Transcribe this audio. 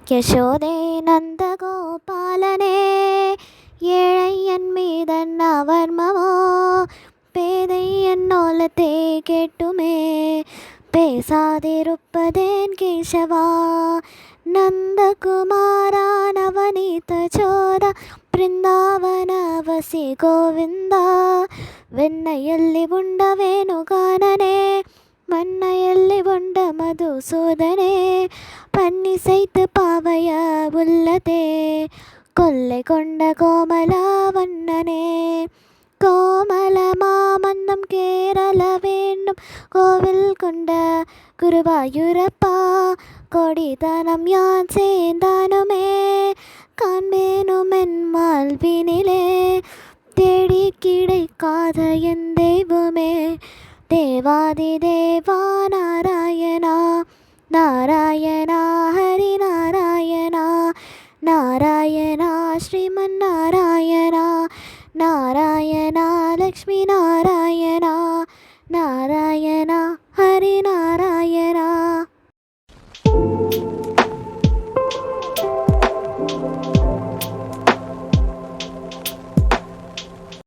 யசோதே நந்தகோபாலனே, ஏழையன் மீதன் அவர்மமோ, பேதை என்னோலத்தே கேட்டுமே, பேசாதிருப்பதேன் கேசவா. நந்தகுமாரா நவநீத சோதா, ಬೃಂದಾವನವಸಿ ಗೋವಿಂದ, வெண்ணைಯಲ್ಲಿ ಉಂಡ ವೇಣುಗಾನನೇ, மண்ணைಯಲ್ಲಿ உண்ட மதுசூதனே, பன்னிசைத்து பாவைய உள்ளதே, கொல்லை கொண்ட கோமல வண்ணனே. கோமல மாமந்தம் கேரள வேண்டும் கோவில் கொண்ட குருவாயூரப்பா, கொடிதனம் யான் சேர்ந்தானுமே, காண்பேனுமென் மால்வினிலே, தேடி கிடைக்காத என் தெய்வமே, தேவாதி தேவா நாராயணா. நாராயணா ஹரி நாராயணா, நாராயணா ஸ்ரீமன் நாராயணா, நாராயணா லக்ஷ்மி நாராயணா, நாராயணா